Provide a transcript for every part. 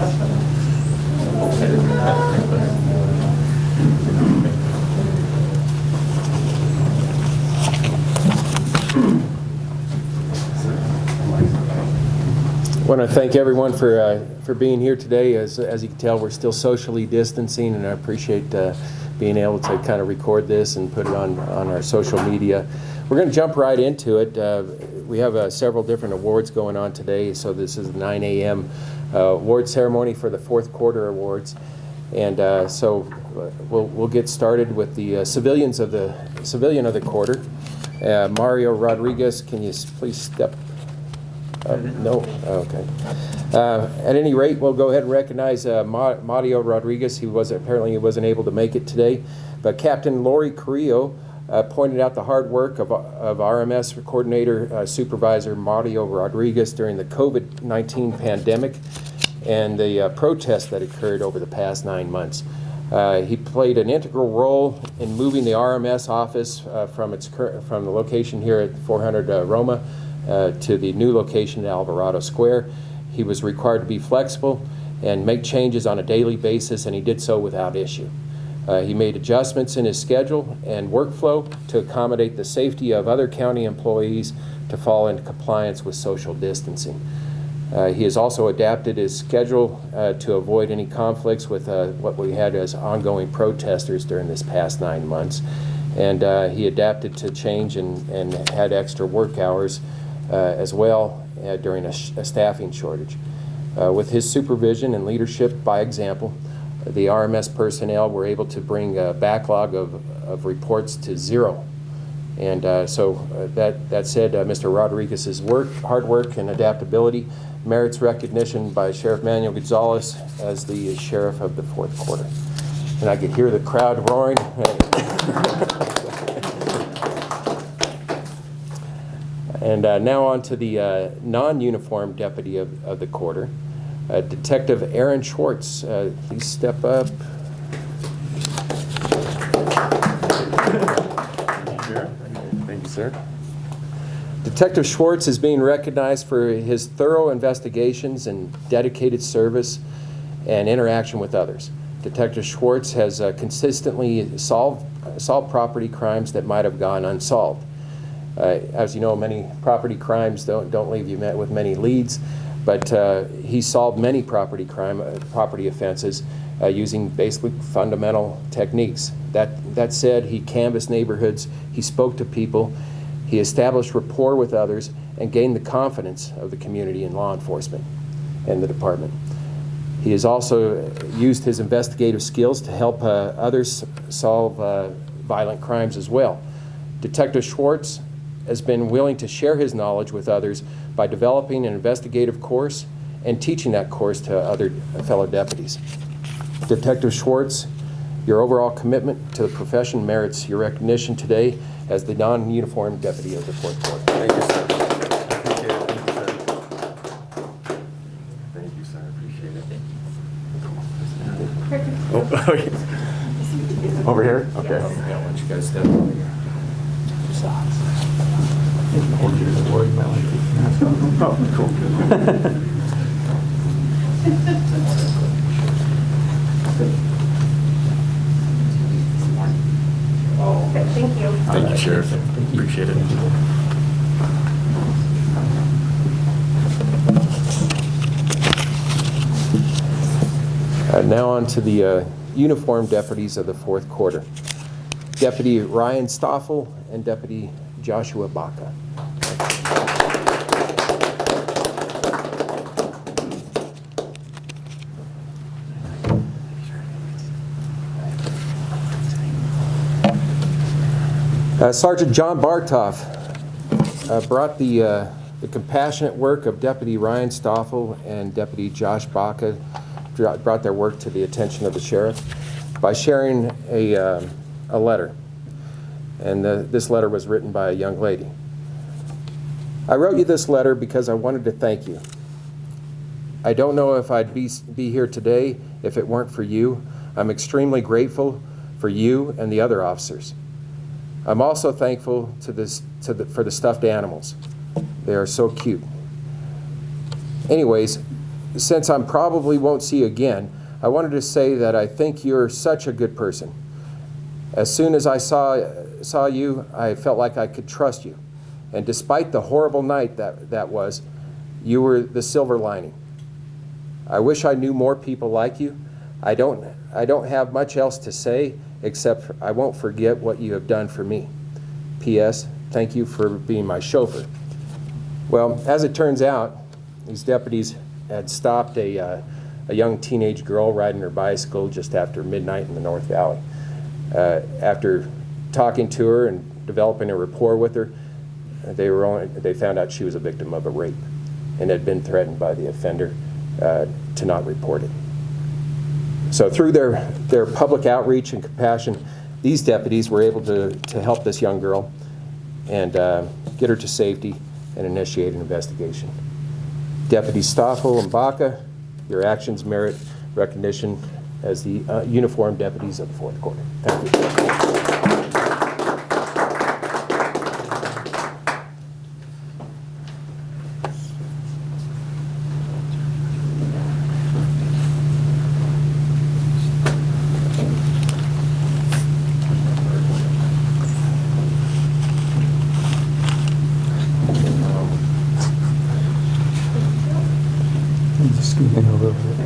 I want to thank everyone for being here today. As you can tell, we're still socially distancing, and I appreciate being able to kind of record this and put it on our social media. We're going to jump right into it. We have several different awards going on today, so this is the 9 a.m. Award ceremony for the fourth quarter awards, and so we'll get started with the civilian of the quarter. Mario Rodriguez, can you please step? No? Okay. At any rate, we'll go ahead and recognize Mario Rodriguez. He wasn't able to make it today, but Captain Lori Carrillo pointed out the hard work of RMS Coordinator Supervisor Mario Rodriguez during the COVID-19 pandemic and the protests that occurred over the past 9 months. He played an integral role in moving the RMS office from the location here at 400 Roma to the new location at Alvarado Square. He was required to be flexible and make changes on a daily basis, and he did so without issue. He made adjustments in his schedule and workflow to accommodate the safety of other county employees to fall into compliance with social distancing. He has also adapted his schedule to avoid any conflicts with what we had as ongoing protesters during this past 9 months. And he adapted to change and had extra work hours as well during a staffing shortage. With his supervision and leadership by example, the RMS personnel were able to bring a backlog of reports to zero. And so that said, Mr. Rodriguez's hard work and adaptability merits recognition by Sheriff Manuel Gonzalez as the sheriff of the fourth quarter. And I could hear the crowd roaring. And now on to the non-uniformed deputy of the quarter, Detective Aaron Schwartz. Please step up. Thank you, sir. Detective Schwartz is being recognized for his thorough investigations and dedicated service and interaction with others. Detective Schwartz has consistently solved property crimes that might have gone unsolved. As you know, many property crimes don't leave you with many leads, but he solved many property offenses using basically fundamental techniques. That said, he canvassed neighborhoods, he spoke to people, he established rapport with others, and gained the confidence of the community and law enforcement and the department. He has also used his investigative skills to help others solve violent crimes as well. Detective Schwartz has been willing to share his knowledge with others by developing an investigative course and teaching that course to other fellow deputies. Detective Schwartz, your overall commitment to the profession merits your recognition today as the non-uniformed deputy of the fourth quarter. Thank you, sir. Thank you, sir. I appreciate it. Thank you, sir. I appreciate it. Oh, over here? Okay. Yeah, why don't you guys step over here? Oh, cool. Okay, thank you. Thank you, Sheriff. Appreciate it. Now on to the uniformed deputies of the fourth quarter. Deputy Ryan Stoffel and Deputy Joshua Baca. Sergeant John Bartoff brought the compassionate work of Deputy Ryan Stoffel and Deputy Josh Baca, brought their work to the attention of the sheriff by sharing a letter. And this letter was written by a young lady. I wrote you this letter because I wanted to thank you. I don't know if I'd be here today if it weren't for you. I'm extremely grateful for you and the other officers. I'm also thankful for the stuffed animals. They are so cute. Anyways, since I probably won't see you again, I wanted to say that I think you're such a good person. As soon as I saw you, I felt like I could trust you. And despite the horrible night that was, you were the silver lining. I wish I knew more people like you. I don't have much else to say, except I won't forget what you have done for me. P.S. Thank you for being my chauffeur. Well, as it turns out, these deputies had stopped a young teenage girl riding her bicycle just after midnight in the North Valley. After talking to her and developing a rapport with her, they found out she was a victim of a rape and had been threatened by the offender to not report it. So through their public outreach and compassion, these deputies were able to help this young girl and get her to safety and initiate an investigation. Deputies Stoffel and Baca, your actions merit recognition as the uniformed deputies of the Fourth Quarter. Thank you. Just scoot in a little bit.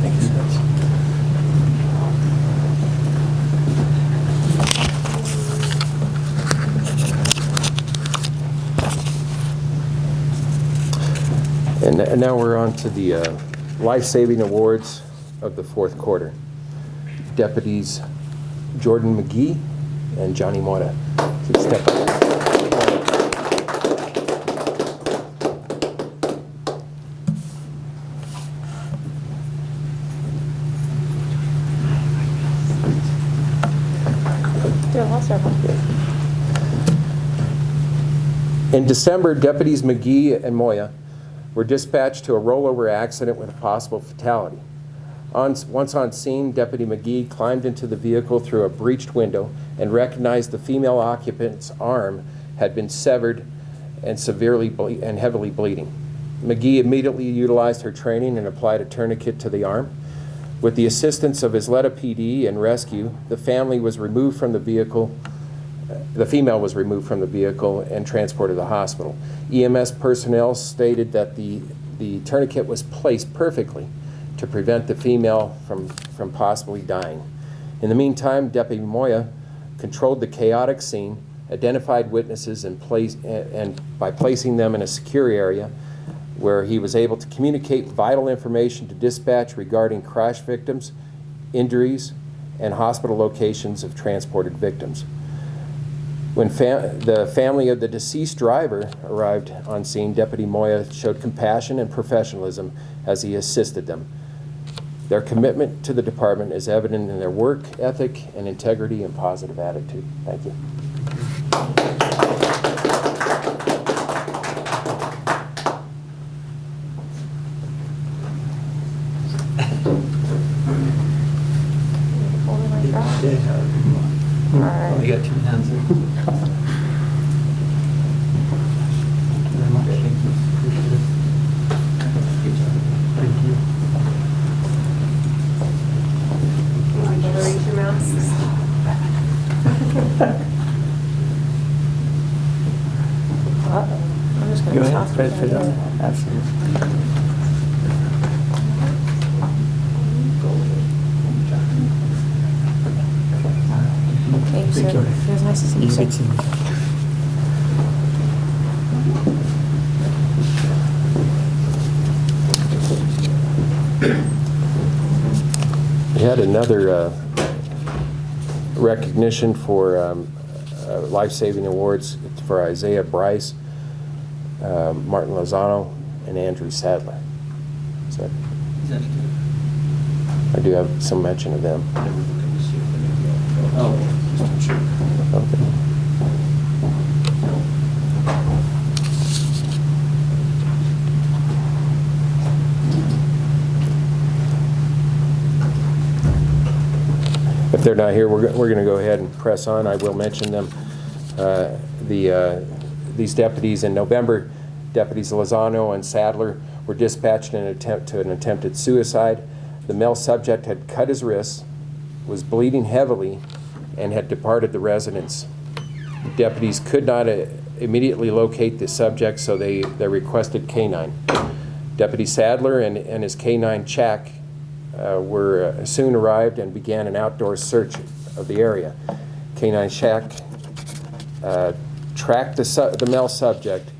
Makes sense. And now we're on to the Lifesaving Awards of the Fourth Quarter. Deputies Jordan McGee and Johnny Moya. Please step up. In December, Deputies McGee and Moya were dispatched to a rollover accident with a possible fatality. Once on scene, Deputy McGee climbed into the vehicle through a breached window and recognized the female occupant's arm had been severed and heavily bleeding. McGee immediately utilized her training and applied a tourniquet to the arm. With the assistance of Isleta PD and rescue, the female was removed from the vehicle and transported to the hospital. EMS personnel stated that the tourniquet was placed perfectly to prevent the female from possibly dying. In the meantime, Deputy Moya controlled the chaotic scene, identified witnesses, and by placing them in a secure area where he was able to communicate vital information to dispatch regarding crash victims, injuries, and hospital locations of transported victims. When the family of the deceased driver arrived on scene, Deputy Moya showed compassion and professionalism as he assisted them. Their commitment to the department is evident in their work ethic and integrity and positive attitude. Thank you. You got two hands in. Thank you. Raise your mouse. I'm just Go going to ahead, put it on. Absolutely. Thank you, sir. It was nice to see you, sir. We had another recognition for life-saving awards for Isaiah Bryce, Martin Lozano, and Andrew Sadler. So I do have some mention of them. Okay. If they're not here, we're going to go ahead and press on. I will mention them. These deputies in November, Deputies Lozano and Sadler were dispatched in an attempted suicide. The male subject had cut his wrists, was bleeding heavily, and had departed the residence. The deputies could not immediately locate the subject, so they requested K-9. Deputy Sadler and his K-9 Chac soon arrived and began an outdoor search of the area. K-9 Chac tracked the male subject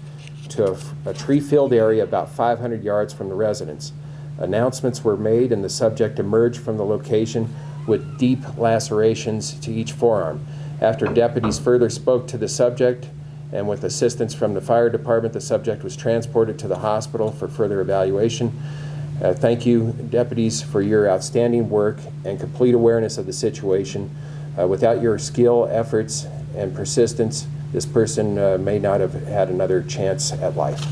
to a tree-filled area about 500 yards from the residence. Announcements were made and the subject emerged from the location with deep lacerations to each forearm. After deputies further spoke to the subject and with assistance from the fire department, the subject was transported to the hospital for further evaluation. Thank you, deputies, for your outstanding work and complete awareness of the situation. Without your skill, efforts, and persistence, this person may not have had another chance at life.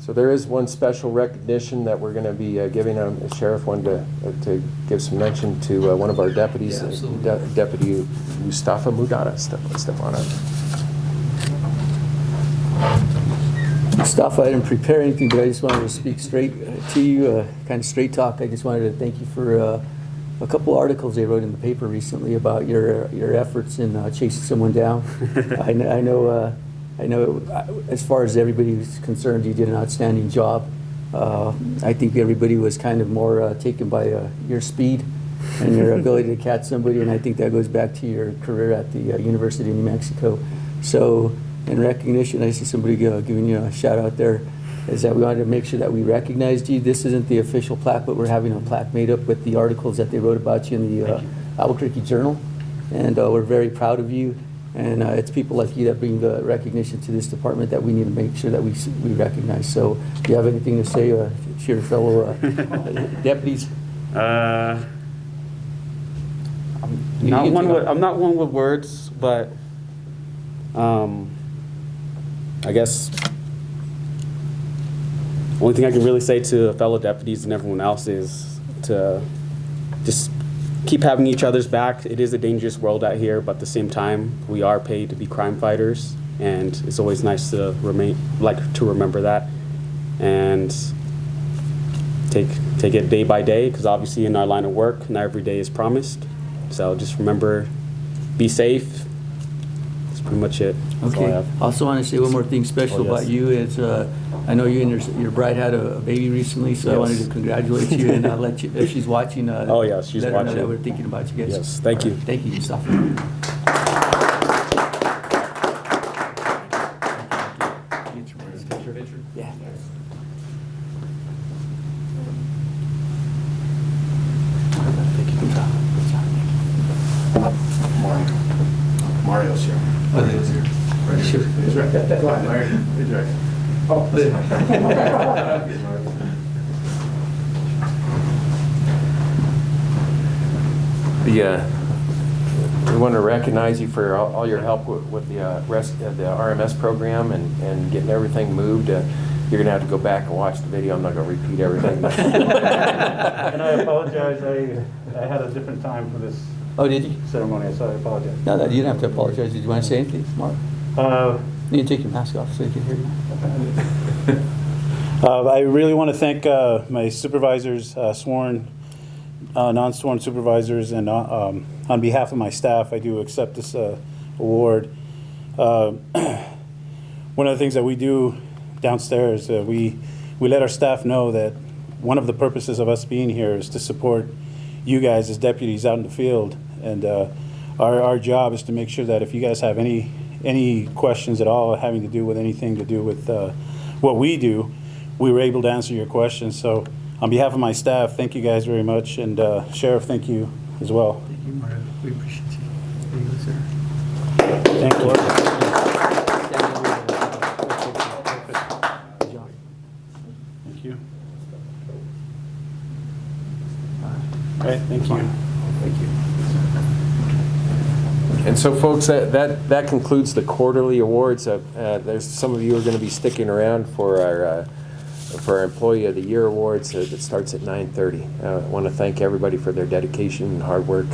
So there is one special recognition that we're going to be giving the sheriff wanted to give some mention to one of our deputies, Deputy Mustafa Mudada. Step on up. Stoffel, I didn't prepare anything, but I just wanted to speak straight to you, kind of straight talk. I just wanted to thank you for a couple articles they wrote in the paper recently about your efforts in chasing someone down. I know, as far as everybody was concerned, you did an outstanding job. I think everybody was kind of more taken by your speed and your ability to catch somebody, and I think that goes back to your career at the University of New Mexico. So, in recognition, I see somebody giving you a shout out there, is that we wanted to make sure that we recognized you. This isn't the official plaque, but we're having a plaque made up with the articles that they wrote about you in the Albuquerque Journal, and we're very proud of you. And it's people like you that bring the recognition to this department that we need to make sure that we recognize. So, do you have anything to say to your fellow deputies? I'm not one with words, but I guess only thing I can really say to fellow deputies and everyone else is to just keep having each other's back. It is a dangerous world out here, but at the same time, we are paid to be crime fighters, and it's always nice to remember that and take it day by day, because obviously in our line of work, not every day is promised. So just remember, be safe. That's pretty much it. That's all I Okay. have. Also want to say one more thing special about you is I know you and your bride had a baby recently, so I wanted to congratulate you and let you, if she's watching. Oh yeah, she's let her know watching. that we're thinking about you guys. Yes, thank you. Thank you, Mustafa. Yeah. Mario's here. Oh, there is here. Sure. He's right. Go on, Mario. He's right. Oh, We want to recognize you for all your help with the RMS program and getting everything moved. You're going to have to go back and watch the video. I'm not going to repeat everything. And I apologize, I had a different time for this Oh, did you? ceremony, so I apologize. No, you didn't have to apologize. Did you want to say anything, Mark? You can take your mask off so you can hear you. I really want to thank my supervisors, sworn, non-sworn supervisors, and on behalf of my staff, I do accept this award. One of the things that we do downstairs, we let our staff know that one of the purposes of us being here is to support you guys as deputies out in the field, and our job is to make sure that if you guys have any questions at all having to do with anything to do with what we do, we were able to answer your questions. So on behalf of my staff, thank you guys very much, and Sheriff, thank you as well. Thank you, Mario. We appreciate you. There you go, sir. Thank you. Good job. Thank you. All right, thank you. Thank you. And so, folks, that concludes the quarterly awards. There's some of you are going to be sticking around for for our Employee of the Year Awards that starts at 9:30. I want to thank everybody for their dedication and hard work